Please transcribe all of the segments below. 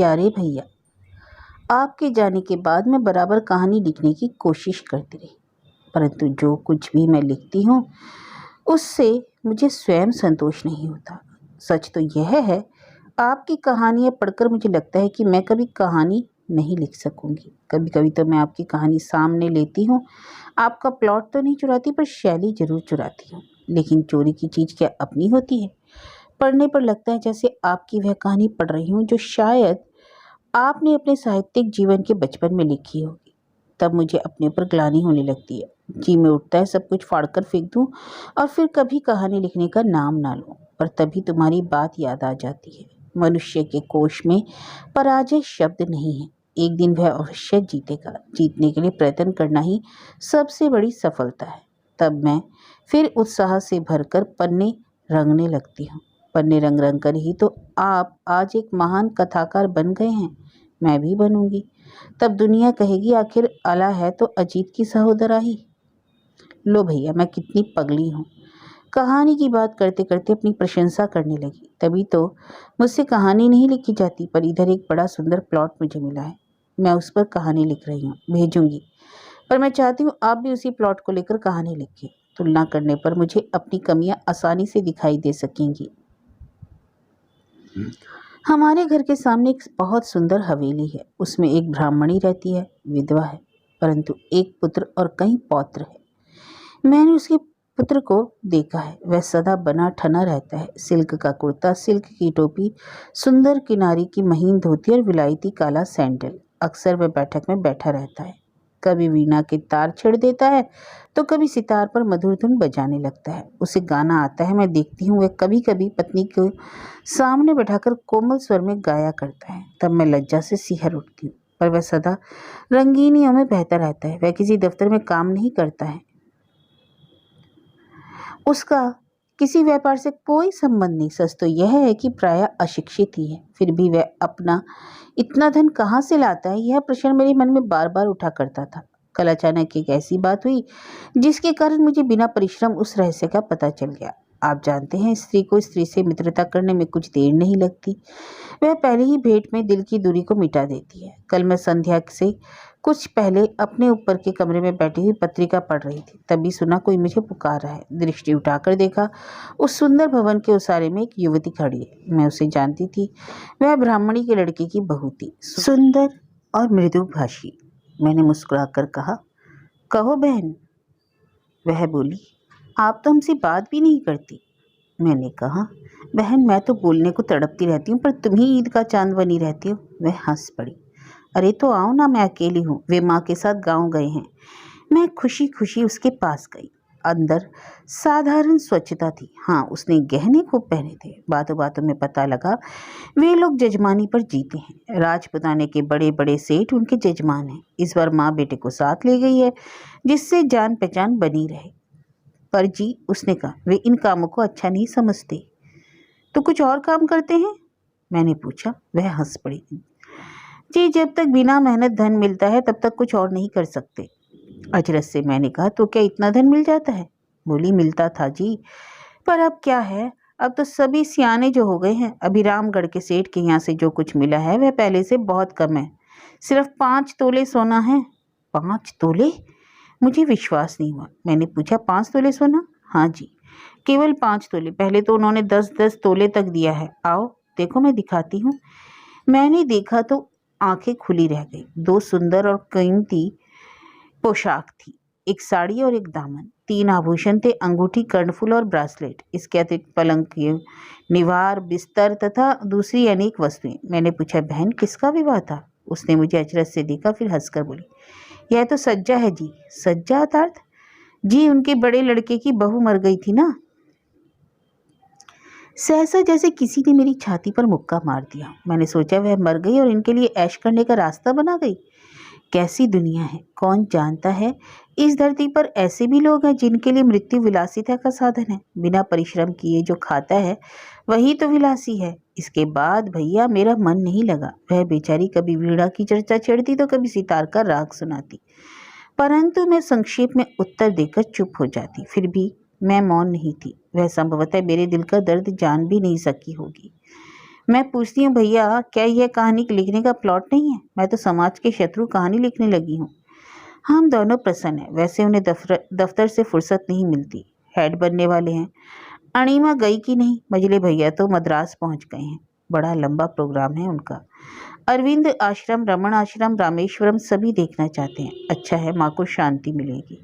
प्यारे भैया, आपके जाने के बाद मैं बराबर कहानी लिखने की कोशिश करती रही, परंतु जो कुछ भी मैं लिखती हूँ उससे मुझे स्वयं संतोष नहीं होता। सच तो यह है, आपकी कहानियाँ पढ़कर मुझे लगता है कि मैं कभी कहानी नहीं लिख सकूंगी। कभी कभी तो मैं आपकी कहानी सामने लेती हूँ, आपका प्लॉट तो नहीं चुराती पर शैली जरूर चुराती हूँ। लेकिन चोरी की चीज़ क्या अपनी होती है? पढ़ने पर लगता है जैसे आपकी वह कहानी पढ़ रही हूँ जो शायद आपने अपने साहित्यिक जीवन के बचपन में लिखी होगी। तब मुझे अपने पर ग्लानि होने लगती है। जी में उठता है सब कुछ फाड़कर फेंक दूं और फिर कभी कहानी लिखने का नाम ना लूं। पर तभी तुम्हारी बात याद आ जाती है। मनुष्य के कोश में पराजय शब्द नहीं है। एक दिन वह अवश्य जीतेगा। जीतने के लिए प्रयत्न करना ही सबसे बड़ी सफलता है। तब मैं फिर उत्साह से भरकर पन्ने रंगने लगती हूँ। पन्ने रंग रंग कर ही तो आप आज एक महान कथाकार बन गए हैं। मैं भी बनूंगी। तब दुनिया कहेगी आखिर अला है तो अजीत की सहोदरा ही। लो भैया, मैं कितनी पगली हूँ। कहानी की बात करते करते अपनी प्रशंसा करने लगी। तभी तो मुझसे कहानी नहीं लिखी जाती, पर इधर एक बड़ा सुंदर प्लॉट मुझे मिला है। मैं उस पर कहानी लिख रही हूँ, भेजूंगी। पर मैं चाहती हूँ आप भी उसी प्लॉट को लेकर कहानी लिखें। तुलना करने पर मुझे अपनी कमियां आसानी से दिखाई दे सकेंगी। हमारे घर के सामने एक बहुत सुंदर हवेली है। उसमें एक ब्राह्मणी रहती है, विधवा है, परंतु एक पुत्र और कई पौत्र है। मैंने उसके पुत्र को देखा है। वह सदा बना ठना रहता है। सिल्क का कुर्ता, सिल्क की टोपी, सुंदर किनारी की महीन धोती और विलायती काला सैंडल। अक्सर वह बैठक में बैठा रहता है। कभी वीणा के तार छेड़ देता है तो कभी सितार पर मधुर धुन बजाने लगता है। उसे गाना आता है। मैं देखती हूँ वह कभी कभी पत्नी को सामने बैठाकर कोमल स्वर में गाया करता है। तब मैं लज्जा से सिहर उठती हूँ। पर वह सदा रंगीनियों में बहता रहता है। वह किसी दफ्तर में काम नहीं करता है। उसका किसी व्यापार से कोई संबंध नहीं। सच तो यह है कि प्रायः अशिक्षित ही है। फिर भी वह अपना इतना धन कहाँ से लाता है, यह प्रश्न मेरे मन में बार बार उठा करता था। कल अचानक एक ऐसी बात हुई जिसके कारण मुझे बिना परिश्रम उस रहस्य का पता चल गया। आप जानते हैं, स्त्री को स्त्री से मित्रता करने में कुछ देर नहीं लगती। वह पहले ही भेंट में दिल की दूरी को मिटा देती है। कल मैं संध्या से कुछ पहले अपने ऊपर के कमरे में बैठी हुई पत्रिका पढ़ रही थी। तभी सुना कोई मुझे पुकार रहा है। दृष्टि उठाकर देखा, उस सुंदर भवन के उसारे में एक युवती खड़ी है। मैं उसे जानती थी। वह ब्राह्मणी के लड़के की बहू थी, सुंदर और मृदुभाषी। मैंने मुस्कुराकर कहा, कहो बहन। वह बोली, आप तो हमसे बात भी नहीं करती। मैंने कहा, बहन मैं तो बोलने को तड़पती रहती हूँ, पर तुम ही ईद का चांद बनी रहती हो। वह हंस पड़ी। अरे तो आओ ना, मैं अकेली हूँ। वे माँ के साथ गाँव गए हैं। मैं खुशी खुशी उसके पास गई। अंदर साधारण स्वच्छता थी। हाँ, उसने गहने खूब पहने थे। बातों बातों में पता लगा वे लोग जजमानी पर जीते हैं। राजपुताने के बड़े बड़े सेठ उनके जजमान हैं। इस बार माँ बेटे को साथ ले गई है, जिससे जान पहचान बनी रहे। पर जी, उसने कहा, वे इन कामों को अच्छा नहीं समझते। तो कुछ और काम करते हैं? मैंने पूछा। वह हंस पड़ी। जी, जब तक बिना मेहनत धन मिलता है तब तक कुछ और नहीं कर सकते। अचरज से मैंने कहा, तो क्या इतना धन मिल जाता है? बोली, मिलता था जी, पर अब क्या है, अब तो सभी सियाने जो हो गए हैं। अभी रामगढ़ के सेठ के यहाँ से जो कुछ मिला है वह पहले से बहुत कम है। सिर्फ 5 तोले सोना है। 5 तोले? मुझे विश्वास नहीं हुआ। मैंने पूछा, 5 तोले सोना? हाँ जी, केवल 5 तोले। पहले तो उन्होंने 10-10 तोले तक दिया है। आओ देखो, मैं दिखाती हूँ। मैंने देखा तो आंखें खुली रह गई। 2 सुंदर और कीमती पोशाक थी, एक साड़ी और एक दामन। 3 आभूषण थे, अंगूठी, कर्णफूल और ब्रासलेट। इसके अतिरिक्त पलंग की निवार, बिस्तर तथा दूसरी अनेक वस्तुएं। मैंने पूछा, बहन किसका विवाह था? उसने मुझे अचरज से देखा, फिर हंसकर बोली, यह तो सज्जा है जी। सज्जा अर्थात? जी, उनके बड़े लड़के की बहू मर गई थी ना। सहसा जैसे किसी ने मेरी छाती पर मुक्का मार दिया। मैंने सोचा वह मर गई और इनके लिए ऐश करने का रास्ता बना गई। कैसी दुनिया है, कौन जानता है इस धरती पर ऐसे भी लोग हैं जिनके लिए मृत्यु विलासिता का साधन है। बिना परिश्रम किए जो खाता है वही तो विलासी है। इसके बाद भैया मेरा मन नहीं लगा। वह बेचारी कभी वीणा की चर्चा छेड़ती तो कभी सितार का राग सुनाती, परंतु मैं संक्षेप में उत्तर देकर चुप हो जाती। फिर भी मैं मौन नहीं थी। वह संभवतः मेरे दिल का दर्द जान भी नहीं सकी होगी। मैं पूछती हूँ, भैया क्या यह कहानी लिखने का प्लॉट नहीं है? मैं तो समाज के शत्रु कहानी लिखने लगी हूँ। हम दोनों प्रसन्न हैं। वैसे उन्हें दफ्तर से फुर्सत नहीं मिलती, हेड बनने वाले हैं। अणिमा गई कि नहीं? मझले भैया तो मद्रास पहुंच गए हैं। बड़ा लंबा प्रोग्राम है उनका। अरविंद आश्रम, रमण आश्रम, रामेश्वरम सभी देखना चाहते हैं। अच्छा है, माँ को शांति मिलेगी।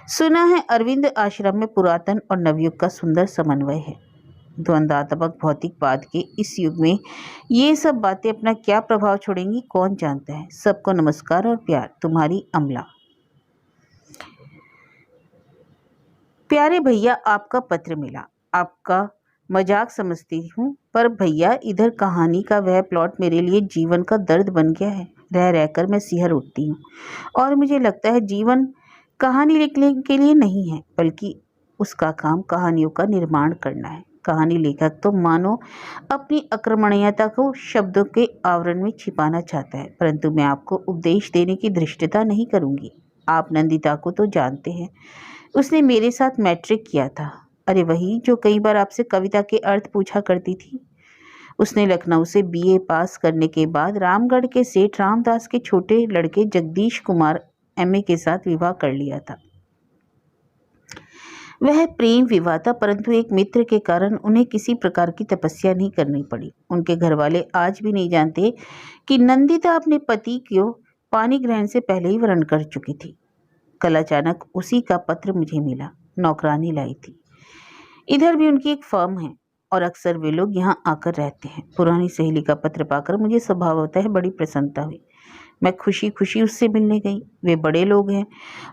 सुना है अरविंद आश्रम में पुरातन और नवयुग का सुंदर समन्वय है। द्वंद्वात्मक भौतिकवाद के इस युग में ये सब बातें अपना क्या प्रभाव छोड़ेंगी कौन जानता है। सबको नमस्कार और प्यार, तुम्हारी अमला। प्यारे भैया, आपका पत्र मिला। आपका मजाक समझती हूँ, पर भैया इधर कहानी का वह प्लॉट मेरे लिए जीवन का दर्द बन गया है। रह रहकर मैं सिहर उठती हूँ और मुझे लगता है जीवन कहानी लिखने के लिए नहीं है, बल्कि उसका काम कहानियों का निर्माण करना है। कहानी लेखक तो मानो अपनी अक्रमणीयता को शब्दों के आवरण में छिपाना चाहता है, परंतु मैं आपको उपदेश देने की धृष्टता नहीं करूँगी। आप नंदिता को तो जानते हैं, उसने मेरे साथ मैट्रिक किया था। अरे वही जो कई बार आपसे कविता के अर्थ पूछा करती थी। उसने लखनऊ से बीए पास करने के बाद रामगढ़ के सेठ रामदास के छोटे लड़के जगदीश कुमार एमए के साथ विवाह कर लिया था। वह प्रेम विवाह था, परंतु एक मित्र के कारण उन्हें किसी प्रकार की तपस्या नहीं करनी पड़ी। उनके घर वाले आज भी नहीं जानते कि नंदिता अपने पति को पानी ग्रहण से पहले ही वरण कर चुकी थी। कल अचानक उसी का पत्र मुझे मिला। नौकरानी लाई थी। इधर भी उनकी एक फर्म है और अक्सर वे लोग यहाँ आकर रहते हैं। पुरानी सहेली का पत्र पाकर मुझे स्वभाव होता है बड़ी प्रसन्नता हुई। मैं खुशी खुशी उससे मिलने गई। वे बड़े लोग हैं,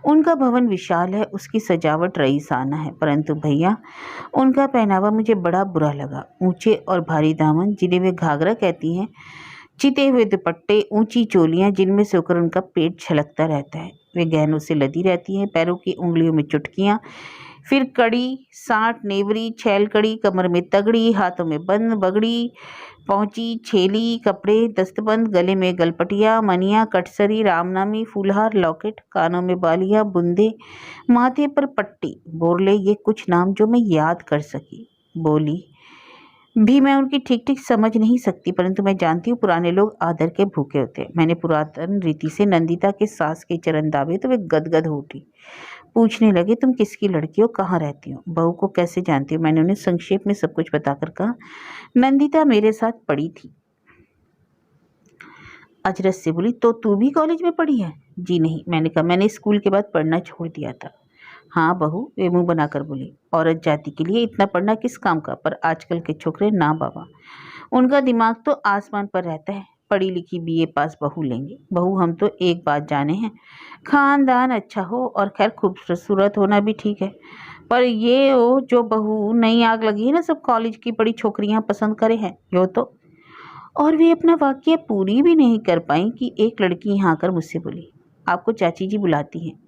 उनका भवन विशाल है, उसकी सजावट रईसाना है, परंतु भैया उनका पहनावा मुझे बड़ा बुरा लगा। ऊंचे और भारी दामन, जिन्हें वे घाघरा कहती हैं, चिते हुए दुपट्टे, ऊंची चोलियां जिनमें से होकर उनका पेट छलकता रहता है। वे गहनों से लदी रहती हैं, पैरों की उंगलियों में चुटकियां, फिर कड़ी, साठ, नेवरी, छैल कड़ी, कमर में तगड़ी, हाथों में बंद, बगड़ी, पहुंची, छेली, कपड़े, दस्तबंद, गले में गलपटिया, मनिया, कटसरी, रामनामी, फूलहार, लॉकेट, कानों में बालियां, बुंदे, माथे पर पट्टी, बोरले, ये कुछ नाम जो मैं याद कर सकी। बोली भी मैं उनकी ठीक ठीक समझ नहीं सकती, परंतु मैं जानती हूँ पुराने लोग आदर के भूखे होते हैं। मैंने पुरातन रीति से नंदिता के सास के चरण दाबे तो वे गदगद हो उठी। पूछने लगे, तुम किसकी लड़की हो, कहाँ रहती हो, बहू को कैसे जानती हो? मैंने उन्हें संक्षेप में सब कुछ बताकर कहा, नंदिता मेरे साथ पढ़ी थी। अजरत से बोली, तो तू भी कॉलेज में पढ़ी है? जी नहीं। मैंने कहा, मैंने स्कूल के बाद पढ़ना छोड़ दिया था। हाँ बहू, वे मुंह बनाकर बोली, औरत जाति के लिए इतना पढ़ना किस काम का? पर आजकल के छोकरे ना बाबा, उनका दिमाग तो आसमान पर रहता है। पढ़ी लिखी बीए पास बहू लेंगे। बहू हम तो एक बात जाने हैं, खानदान अच्छा हो और खैर खूबसूरत होना भी ठीक है, पर ये हो जो बहू नई आग लगी है ना, सब कॉलेज की बड़ी छोकरियां पसंद करे हैं यो तो। और वे अपना वाक्य पूरी भी नहीं कर पाई कि एक लड़की यहाँ आकर मुझसे बोली, आपको चाची जी बुलाती हैं।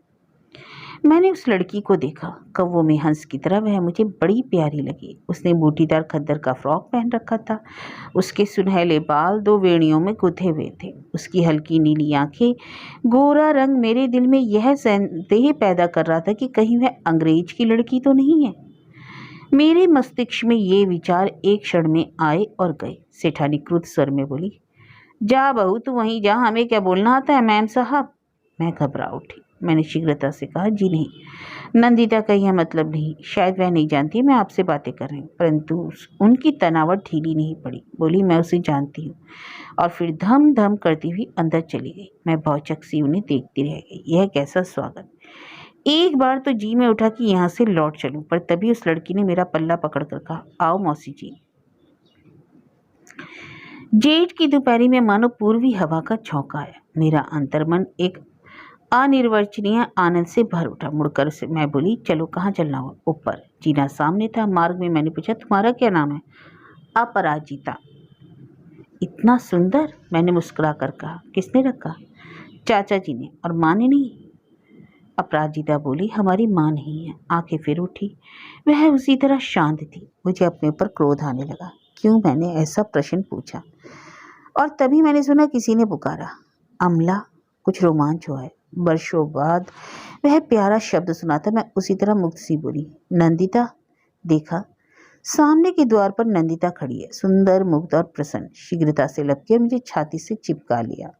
मैंने उस लड़की को देखा, कौवों में हंस की तरह वह मुझे बड़ी प्यारी लगी। उसने बूटीदार खद्दर का फ्रॉक पहन रखा था। उसके सुनहले बाल दो वेणियों में गुथे हुए थे। उसकी हल्की नीली आंखें, गोरा रंग मेरे दिल में यह संदेह पैदा कर रहा था कि कहीं वह अंग्रेज की लड़की तो नहीं है। मेरे मस्तिष्क में ये विचार एक क्षण में आए और गए। सेठानी क्रुद्ध स्वर में बोली, जा बहू तू वहीं जा, हमें क्या बोलना आता है मैम साहब। मैं घबरा उठी। मैंने शीघ्रता से कहा, जी नहीं, नंदिता का यह मतलब नहीं, शायद वह नहीं जानती मैं आपसे बातें कर रही हूँ। परंतु उनकी तनावट ढीली नहीं पड़ी। बोली, मैं उसे जानती हूँ। और फिर धम धम करती हुई अंदर चली गई। मैं भौचक सी उन्हें देखती रह गई। यह कैसा स्वागत! एक बार तो जी में उठा कि यहाँ से लौट चलूं, पर तभी उस लड़की ने मेरा पल्ला पकड़कर कहा, आओ मौसी जी। जेठ की दोपहरी में मानो पूर्वी हवा का झोंका आया। मेरा अंतर्मन एक अनिर्वचनीय आनंद से भर उठा। मुड़कर से मैं बोली, चलो कहाँ चलना हो? ऊपर। जीना सामने था। मार्ग में मैंने पूछा, तुम्हारा क्या नाम है? अपराजिता। इतना सुंदर? मैंने मुस्कुरा कर कहा। किसने रखा? चाचा जी ने। और माँ ने नहीं? अपराजिता बोली, हमारी माँ नहीं है। आंखें फिर उठी। वह उसी तरह शांत थी। मुझे अपने ऊपर क्रोध आने लगा। क्यों मैंने ऐसा प्रश्न पूछा? और तभी मैंने सुना किसी ने पुकारा, अमला। कुछ रोमांच हुआ है। वर्षों बाद वह प्यारा शब्द सुना था। मैं उसी तरह मुक्त सी बोली, नंदिता। देखा सामने के द्वार पर नंदिता खड़ी है, सुंदर, मुग्ध और प्रसन्न। शीघ्रता से लपकी और मुझे छाती से चिपका लिया।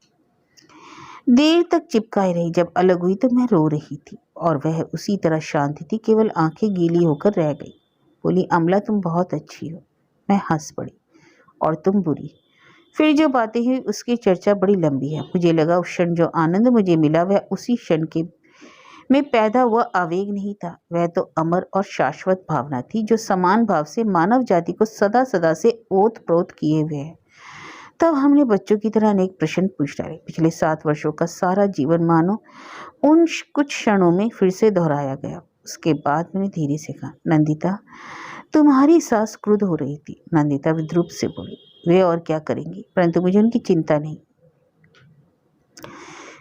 देर तक चिपकाई रही। जब अलग हुई तो मैं रो रही थी और वह उसी तरह शांत थी, केवल आंखें गीली होकर रह गई। बोली, अमला तुम बहुत अच्छी हो। मैं हंस पड़ी। और तुम बुरी। फिर जो बातें हुई उसकी चर्चा बड़ी लंबी है। मुझे लगा उस क्षण जो आनंद मुझे मिला वह उसी क्षण के में पैदा हुआ आवेग नहीं था, वह तो अमर और शाश्वत भावना थी जो समान भाव से मानव जाति को सदा सदा से ओत प्रोत किए हुए है। तब हमने बच्चों की तरह अनेक प्रश्न पूछ डाले। पिछले 7 वर्षों का सारा जीवन मानो उन कुछ क्षणों में फिर से दोहराया गया। उसके बाद मैंने धीरे से कहा, नंदिता तुम्हारी सास क्रुद्ध हो रही थी। नंदिता विद्रूप से बोली, वे और क्या करेंगी, परंतु मुझे उनकी चिंता नहीं।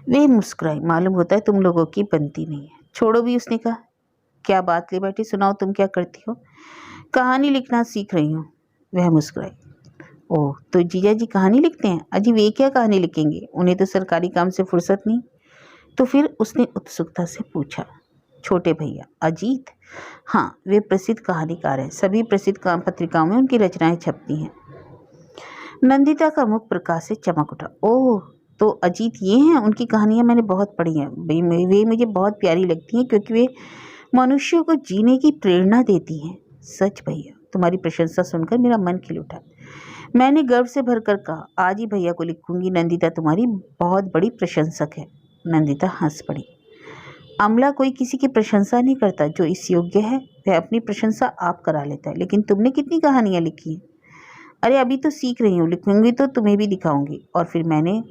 वे मुस्कुराई, मालूम होता है तुम लोगों की बनती नहीं है। छोड़ो भी, उसने कहा। क्या बात ले बैठी, सुनाओ तुम क्या करती हो। कहानी लिखना सीख रही हूँ। वह मुस्कुराई। ओह, तो जीजा जी कहानी लिखते हैं। अजी वे क्या कहानी लिखेंगे, उन्हें तो सरकारी काम से फुर्सत नहीं। तो फिर उसने उत्सुकता से पूछा, छोटे भैया अजीत। हाँ, वे प्रसिद्ध कहानीकार हैं। सभी प्रसिद्ध पत्रिकाओं में उनकी रचनाएं छपती हैं। नंदिता का मुख प्रकाश से चमक उठा। ओह, तो अजीत ये हैं। उनकी कहानियां मैंने बहुत पढ़ी हैं। वे मुझे बहुत प्यारी लगती हैं क्योंकि वे मनुष्यों को जीने की प्रेरणा देती हैं। सच भैया, तुम्हारी प्रशंसा सुनकर मेरा मन खिल उठा। मैंने गर्व से भरकर कहा, आज ही भैया को लिखूंगी। नंदिता तुम्हारी बहुत बड़ी प्रशंसक है। नंदिता हंस पड़ी। अमला कोई किसी की प्रशंसा नहीं करता। जो इस योग्य है वह अपनी प्रशंसा आप करा लेता है। लेकिन तुमने कितनी कहानियां लिखी हैं। अरे अभी तो सीख रही हूँ, लिखूंगी तो तुम्हें भी दिखाऊंगी। और फिर मैंने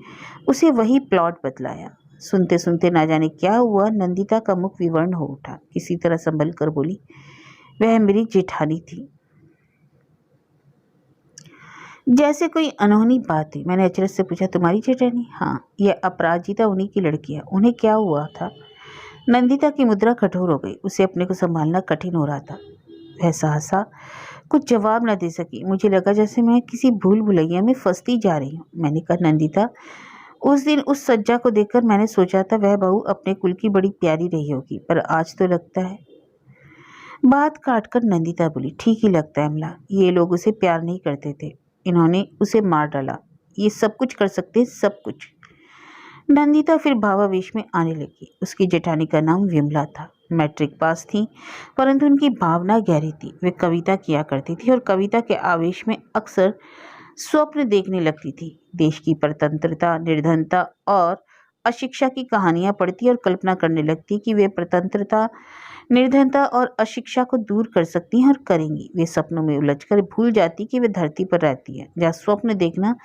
उसे वही प्लॉट बतलाया। सुनते सुनते ना जाने क्या हुआ, नंदिता का मुख विवर्ण हो उठा। किसी तरह संभल कर बोली, वह मेरी जेठानी थी। जैसे कोई अनहोनी बात हुई। मैंने अचरज से पूछा, तुम्हारी जेठानी। हाँ, यह अपराजिता उन्हीं की लड़की है। उन्हें क्या हुआ था। नंदिता की मुद्रा कठोर हो गई। उसे अपने को संभालना कठिन हो रहा था। वह सहसा कुछ जवाब न दे सकी। मुझे लगा जैसे मैं किसी भूल भुलैया में फंसती जा रही हूँ। मैंने कहा, नंदिता उस दिन उस सज्जा को देखकर मैंने सोचा था वह बहू अपने कुल की बड़ी प्यारी रही होगी, पर आज तो लगता है। बात काटकर नंदिता बोली, ठीक ही लगता है अमला। ये लोग उसे प्यार नहीं करते थे, इन्होंने उसे मार डाला। ये सब कुछ कर सकते हैं, सब कुछ। नंदिता फिर भावावेश में आने लगी। उसकी जेठानी का नाम विमला था। मैट्रिक पास थी, परंतु उनकी भावना गहरी थी। वे कविता किया करती थी और कविता के आवेश में अक्सर स्वप्न देखने लगती थी। देश की परतंत्रता, निर्धनता और अशिक्षा की कहानियां पढ़ती और कल्पना करने लगती कि वे परतंत्रता, निर्धनता और अशिक्षा को दूर कर सकती हैं और करेंगी। वे सपनों में उलझकर भूल जाती कि वे धरती पर रहती है, जहाँ स्वप्न देखना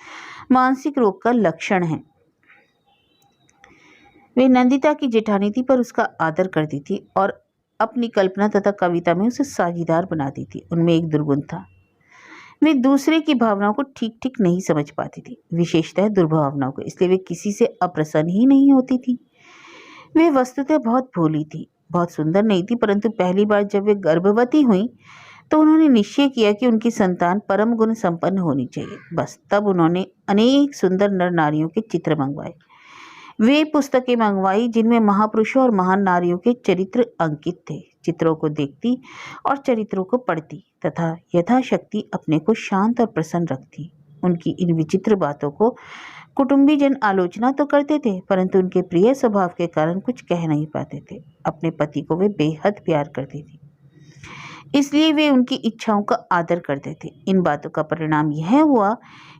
मानसिक रोग का लक्षण है। वे नंदिता की जेठानी थी, पर उसका आदर करती थी और अपनी कल्पना तथा कविता में उसे साझीदार बनाती थी। उनमें एक दुर्गुण था, वे दूसरे की भावनाओं को ठीक ठीक नहीं समझ पाती थी, विशेषतः दुर्भावनाओं को। इसलिए वे किसी से अप्रसन्न ही नहीं होती थी। वे वस्तुतः बहुत भोली थी, बहुत सुंदर नहीं थी, परंतु पहली बार जब वे गर्भवती हुई तो उन्होंने निश्चय किया कि उनकी संतान परम गुण संपन्न होनी चाहिए। बस तब उन्होंने अनेक सुंदर नर नारियों के चित्र मंगवाए। वे पुस्तकें मंगवाई जिनमें महापुरुषों और महान नारियों के चरित्र अंकित थे। चित्रों को देखती और चरित्रों को पढ़ती तथा यथाशक्ति अपने को शांत और प्रसन्न रखती। उनकी इन विचित्र बातों को कुटुंबी जन आलोचना तो करते थे, परंतु उनके प्रिय स्वभाव के कारण कुछ कह नहीं पाते थे। अपने पति को वे बेहद प्यार करती थी, इसलिए वे उनकी इच्छाओं का आदर करते थे। इन बातों का परिणाम यह हुआ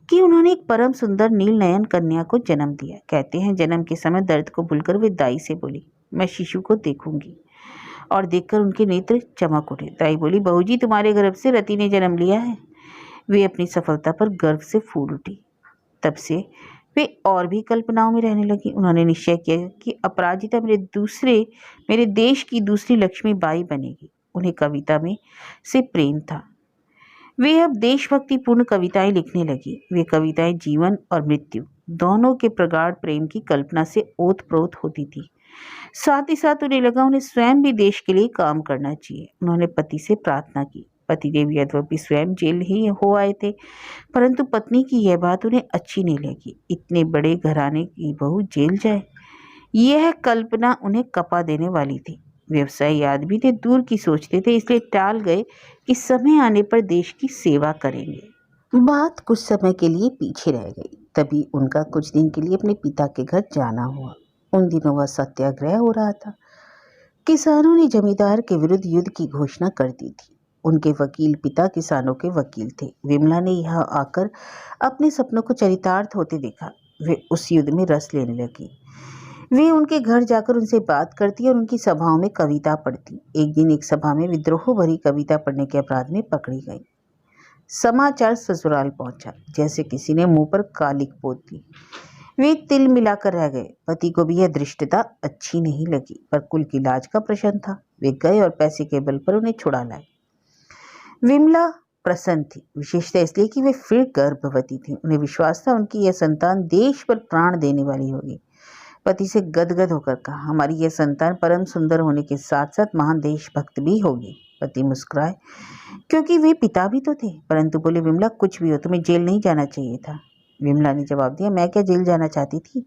कि उन्होंने एक परम सुंदर नील नयन कन्या को जन्म दिया। कहते हैं जन्म के समय दर्द को भूलकर वे दाई से बोली, मैं शिशु को देखूंगी। और देखकर उनके नेत्र चमक उठे। दाई बोली, बहू जी तुम्हारे गर्भ से रति ने जन्म लिया है। वे अपनी सफलता पर गर्व से फूल उठी। तब से वे और भी कल्पनाओं में रहने लगी। उन्होंने निश्चय किया कि अपराजिता मेरे देश की दूसरी लक्ष्मी बाई बनेगी। उन्हें कविता में से प्रेम था। वे अब देशभक्तिपूर्ण कविताएं लिखने लगी। वे कविताएं जीवन और मृत्यु दोनों के प्रगाढ़ प्रेम की कल्पना से ओतप्रोत होती थी। साथ ही साथ उन्हें लगा उन्हें स्वयं भी देश के लिए काम करना चाहिए। उन्होंने पति से प्रार्थना की। पतिदेव यद्यपि स्वयं जेल ही हो आए थे, परंतु पत्नी की यह बात उन्हें अच्छी नहीं लगी। इतने बड़े घराने की बहू जेल जाए, यह कल्पना उन्हें कपा देने वाली थी। व्यवसायी आदमी थे, दूर की सोचते थे, इसलिए टाल गए कि समय आने पर देश की सेवा करेंगे। बात कुछ समय के लिए पीछे रह गई। तभी उनका कुछ दिन के लिए अपने पिता के घर जाना हुआ। उन दिनों वह सत्याग्रह हो रहा था। किसानों ने जमींदार के विरुद्ध युद्ध की घोषणा कर दी थी। उनके वकील पिता किसानों के वकील थे। विमला ने यहाँ आकर अपने सपनों को चरितार्थ होते देखा। वे उस युद्ध में रस लेने लगी। वे उनके घर जाकर उनसे बात करती और उनकी सभाओं में कविता पढ़ती। एक दिन एक सभा में विद्रोह भरी कविता पढ़ने के अपराध में पकड़ी गई। समाचार ससुराल पहुंचा, जैसे किसी ने मुंह पर कालिक पोत दी। वे तिल मिलाकर रह गए। पति को भी यह दृष्टता अच्छी नहीं लगी, पर कुल की लाज का प्रश्न था। वे गए और पैसे के बल पर उन्हें छुड़ा लाए। विमला प्रसन्न थी, विशेषतः इसलिए कि वे फिर गर्भवती थी। उन्हें विश्वास था उनकी यह संतान देश पर प्राण देने वाली होगी। पति से गदगद होकर कहा, हमारी यह संतान परम सुंदर होने के साथ साथ महान देशभक्त भी होगी। पति मुस्कुराए, क्योंकि वे पिता भी तो थे, परंतु बोले, विमला कुछ भी हो, तुम्हें जेल नहीं जाना चाहिए था। विमला ने जवाब दिया, मैं क्या जेल जाना चाहती थी?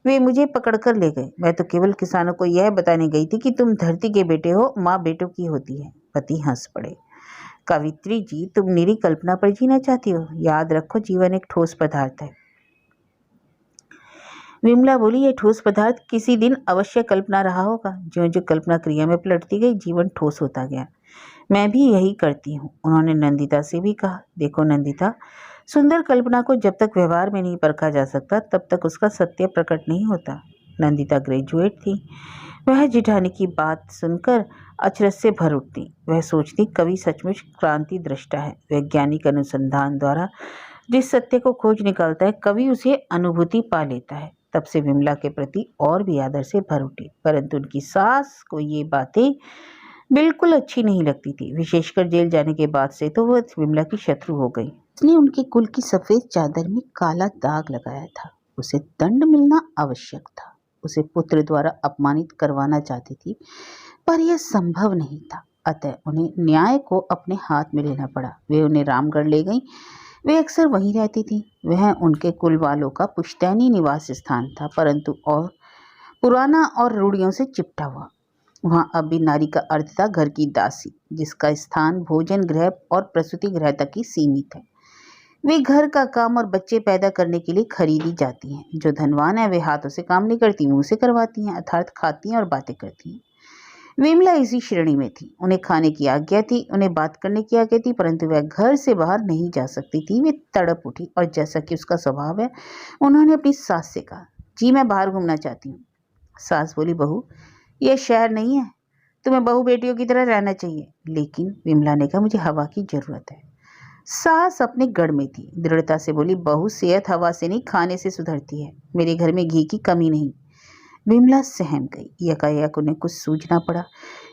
वे मुझे पकड़कर ले गए। मैं तो केवल किसानों को यह बताने गई थी कि तुम धरती के बेटे हो, माँ बेटों की होती है। पति हंस पड़े। कवित्री जी, तुम निरी कल्पना पर जीना चाहती हो। याद रखो, जीवन एक ठोस पदार्थ है। विमला बोली, यह ठोस पदार्थ किसी दिन अवश्य कल्पना रहा होगा। ज्यों ज्यों कल्पना क्रिया में पलटती गई, जीवन ठोस होता गया। मैं भी यही करती हूँ। उन्होंने नंदिता से भी कहा, देखो नंदिता, सुंदर कल्पना को जब तक व्यवहार में नहीं परखा जा सकता, तब तक उसका सत्य प्रकट नहीं होता। नंदिता ग्रेजुएट थी। वह जिठानी की बात सुनकर अचरज से भर उठती। वह सोचती, कवि सचमुच क्रांति दृष्टा है। वैज्ञानिक अनुसंधान द्वारा जिस सत्य को खोज निकालता है, कवि उसे अनुभूति पा लेता है। तब से विमला के प्रति और भी आदर से भर उठी। परंतु उनकी सास को ये बातें बिल्कुल अच्छी नहीं लगती थी। विशेषकर जेल जाने के बाद से तो वह विमला की शत्रु हो गई। उसने उनके कुल की सफेद चादर में काला दाग लगाया था। उसे दंड मिलना आवश्यक था। उसे पुत्र द्वारा अपमानित करवाना चाहती थी, पर यह संभव नहीं था। अतः उन्हें न्याय को अपने हाथ में लेना पड़ा। वे उन्हें रामगढ़ ले गईं। वे अक्सर वहीं रहती थी। वह उनके कुल वालों का पुश्तैनी निवास स्थान था, परंतु और पुराना और रूढ़ियों से चिपटा हुआ। वहाँ अब भी नारी का अर्थ था घर की दासी, जिसका स्थान भोजन गृह और प्रसूति गृह तक ही सीमित है। वे घर का काम और बच्चे पैदा करने के लिए खरीदी जाती हैं। जो धनवान है वे हाथों से काम नहीं करती, मुंह से करवाती हैं, अर्थात खाती हैं और बातें करती हैं। विमला इसी श्रेणी में थी। उन्हें खाने की आज्ञा थी, उन्हें बात करने की आज्ञा थी, परंतु वह घर से बाहर नहीं जा सकती थी। वे तड़प उठी और जैसा कि उसका स्वभाव है, उन्होंने अपनी सास से कहा, जी मैं बाहर घूमना चाहती हूँ। सास बोली, बहू यह शहर नहीं है, तुम्हें बहू बेटियों की तरह रहना चाहिए। लेकिन विमला ने कहा, मुझे हवा की जरूरत है। सास अपने गढ़ में थी, दृढ़ता से बोली, बहू सेहत हवा से नहीं खाने से सुधरती है। मेरे घर में घी की कमी नहीं। विमला सहम गई। यकायक उन्हें कुछ सूझना पड़ा।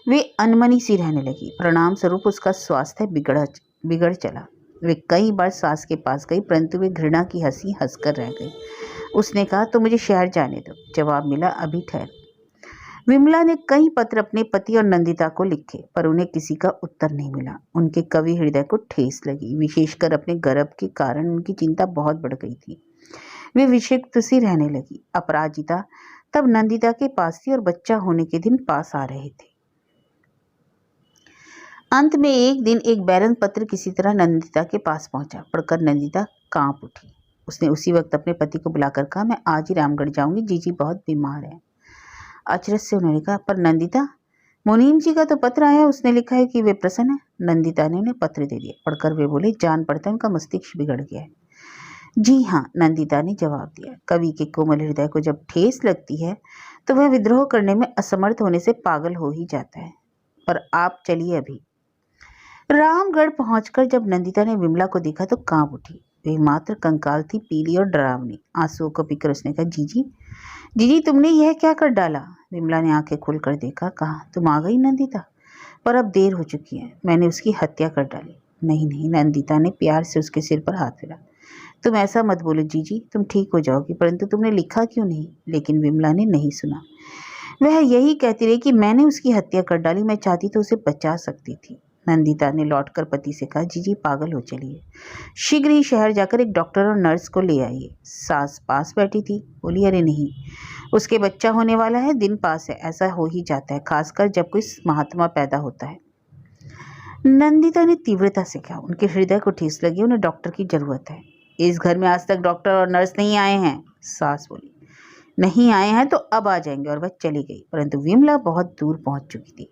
वे अनमनी सी रहने लगी। परिणाम स्वरूप उसका स्वास्थ्य बिगड़ चला। वे कई बार सास के पास गई, परंतु वे घृणा की हंसी हंसकर रह गई। उसने कहा, तो मुझे शहर जाने दो। जवाब मिला, अभी ठहर। विमला ने कई पत्र अपने पति और नंदिता को लिखे, पर उन्हें किसी का उत्तर नहीं मिला। उनके कवि हृदय को ठेस लगी। विशेषकर अपने गर्भ के कारण उनकी चिंता बहुत बढ़ गई थी। वे विषिक्त सी रहने लगी। अपराजिता तब नंदिता के पास थी और बच्चा होने के दिन पास आ रहे थे। अंत में एक दिन एक बैरन पत्र किसी तरह नंदिता के पास पहुंचा। पढ़कर नंदिता कांप उठी। उसने उसी वक्त अपने पति को बुलाकर कहा, मैं आज ही रामगढ़ जाऊंगी, जीजी बहुत बीमार है। अचरज से उन्होंने कहा, पर नंदिता, मुनीम जी का तो पत्र आया, उसने लिखा है कि वे प्रसन्न है। नंदिता ने उन्हें पत्र दे दिया। पढ़कर वे बोले, जान पड़ता है उनका मस्तिष्क बिगड़ गया है। जी हाँ, नंदिता ने जवाब दिया। कवि के कोमल हृदय को जब ठेस लगती है तो वह विद्रोह करने में असमर्थ होने से पागल हो ही जाता है। पर आप चलिए अभी। रामगढ़ पहुंचकर जब नंदिता ने विमला को देखा तो कांप उठी। वे मात्र कंकाल थी, पीली और डरावनी। आंसुओं को पीकर उसने कहा, जीजी जीजी तुमने यह क्या कर डाला? विमला ने आंखें खोलकर देखा। कहा, तुम आ गई नंदिता, पर अब देर हो चुकी है। मैंने उसकी हत्या कर डाली। नहीं नहीं, नंदिता ने प्यार से उसके सिर पर हाथ फेरा। तुम ऐसा मत बोलो जीजी, तुम ठीक हो जाओगी, परंतु तुमने लिखा क्यों नहीं? लेकिन विमला ने नहीं सुना। वह यही कहती रही कि मैंने उसकी हत्या कर डाली, मैं चाहती तो उसे बचा सकती थी। नंदिता ने लौटकर पति से कहा, जीजी पागल हो चलिए, शीघ्र ही शहर जाकर एक डॉक्टर और नर्स को ले आइए। सास पास बैठी थी, बोली, अरे नहीं, उसके बच्चा होने वाला है, दिन पास है, ऐसा हो ही जाता है, खासकर जब कोई महात्मा पैदा होता है। नंदिता ने तीव्रता से कहा। उनके हृदय को ठेस लगी, उन्हें डॉक्टर की जरूरत है। इस घर में आज तक डॉक्टर और नर्स नहीं आए हैं, सास बोली। नहीं आए हैं तो अब आ जाएंगे, और वह चली गई। परंतु विमला बहुत दूर पहुंच चुकी थी।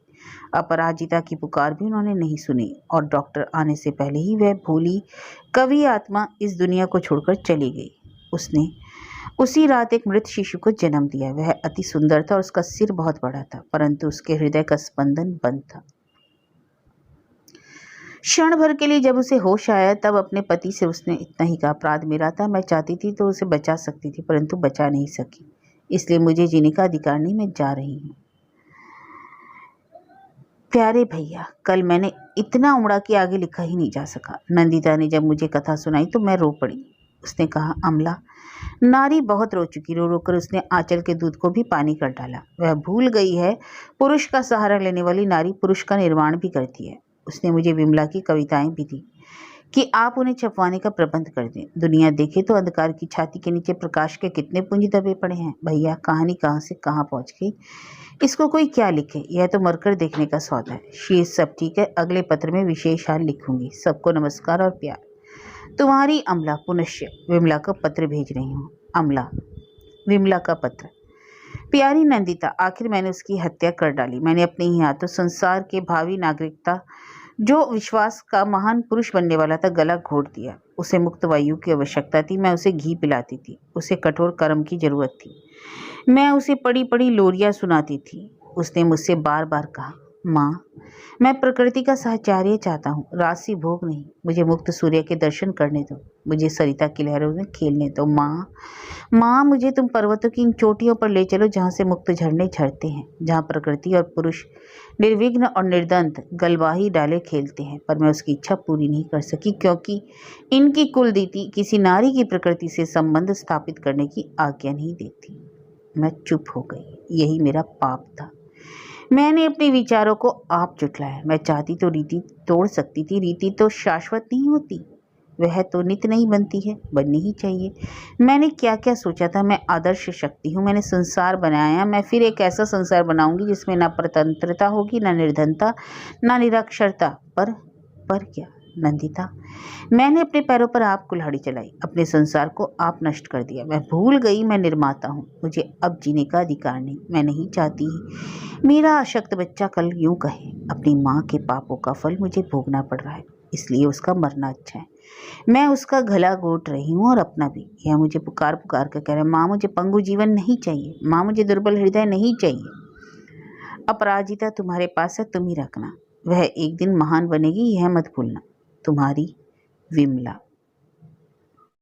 अपराजिता की पुकार भी उन्होंने नहीं सुनी, और डॉक्टर आने से पहले ही वह भोली कवि आत्मा इस दुनिया को छोड़कर चली गई। उसने उसी रात एक मृत शिशु को जन्म दिया। वह अति सुंदर था और उसका सिर बहुत बड़ा था, परंतु उसके हृदय का स्पंदन बंद था। क्षण भर के लिए जब उसे होश आया, तब अपने पति से उसने इतना ही कहा, अपराध मेरा था, मैं चाहती थी तो उसे बचा सकती थी, परंतु बचा नहीं सकी, इसलिए मुझे जीने का अधिकार नहीं, मैं जा रही हूँ। प्यारे भैया, कल मैंने इतना उमड़ा कि आगे लिखा ही नहीं जा सका। नंदिता ने जब मुझे कथा सुनाई तो मैं रो पड़ी। उसने कहा, अमला, नारी बहुत रो चुकी। रो रोकर उसने आंचल के दूध को भी पानी कर डाला। वह भूल गई है, पुरुष का सहारा लेने वाली नारी पुरुष का निर्माण भी करती है। उसने मुझे विमला की कविताएं भी दी कि आप उन्हें छपवाने का प्रबंध कर दें। दुनिया देखे तो अंधकार की छाती के नीचे प्रकाश के कितने पुंज दबे पड़े हैं। भैया, कहानी कहाँ से कहाँ पहुँच गई, इसको कोई क्या लिखे, यह तो मरकर देखने का सौदा है। शीर्ष सब ठीक है, अगले पत्र में विशेष हाल लिखूंगी। सबको नमस्कार और प्यार, तुम्हारी अमला। पुनश्च विमला को पत्र भेज रही हूँ। अमला। विमला का पत्र। प्यारी नंदिता, आखिर मैंने उसकी हत्या कर डाली। मैंने अपने ही हाथों संसार के भावी नागरिकता, जो विश्वास का महान पुरुष बनने वाला था, गला घोट दिया। उसे मुक्त वायु की आवश्यकता थी, मैं उसे घी पिलाती थी। उसे कठोर कर्म की जरूरत थी, मैं उसे पड़ी पड़ी लोरियां सुनाती थी। उसने मुझसे बार बार कहा, माँ, मैं प्रकृति का साहचर्य चाहता हूँ, राशि भोग नहीं। मुझे मुक्त सूर्य के दर्शन करने दो, मुझे सरिता की लहरों में खेलने दो। माँ, माँ, मुझे तुम पर्वतों की इन चोटियों पर ले चलो, जहाँ से मुक्त झरने झरते हैं, जहाँ प्रकृति और पुरुष निर्विघ्न और निर्दंत गलवाही डाले खेलते हैं। पर मैं उसकी इच्छा पूरी नहीं कर सकी, क्योंकि इनकी कुलनीति किसी नारी की प्रकृति से संबंध स्थापित करने की आज्ञा नहीं देती। मैं चुप हो गई। यही मेरा पाप था। मैंने अपने विचारों को आप जुटलाया। मैं चाहती तो रीति तोड़ सकती थी। रीति तो शाश्वत नहीं होती, वह तो नित्य नहीं बनती है, बननी ही चाहिए। मैंने क्या क्या सोचा था। मैं आदर्श शक्ति हूँ, मैंने संसार बनाया, मैं फिर एक ऐसा संसार बनाऊंगी जिसमें ना परतंत्रता होगी, ना निर्धनता, ना निरक्षरता। पर क्या नंदिता, मैंने अपने पैरों पर आप कुल्हाड़ी चलाई, अपने संसार को आप नष्ट कर दिया। मैं भूल गई मैं निर्माता हूँ, मुझे अब जीने का अधिकार नहीं। मैं नहीं चाहती मेरा अशक्त बच्चा कल यूं कहे, अपनी माँ के पापों का फल मुझे भोगना पड़ रहा है, इसलिए उसका मरना अच्छा है। मैं उसका गला घोट रही हूँ और अपना भी। यह मुझे पुकार पुकार कर कह रहा है, माँ, मुझे पंगु जीवन नहीं चाहिए, माँ, मुझे दुर्बल हृदय नहीं चाहिए। अपराजिता तुम्हारे पास है, तुम ही रखना। वह एक दिन महान बनेगी, यह मत भूलना। तुम्हारी विमला।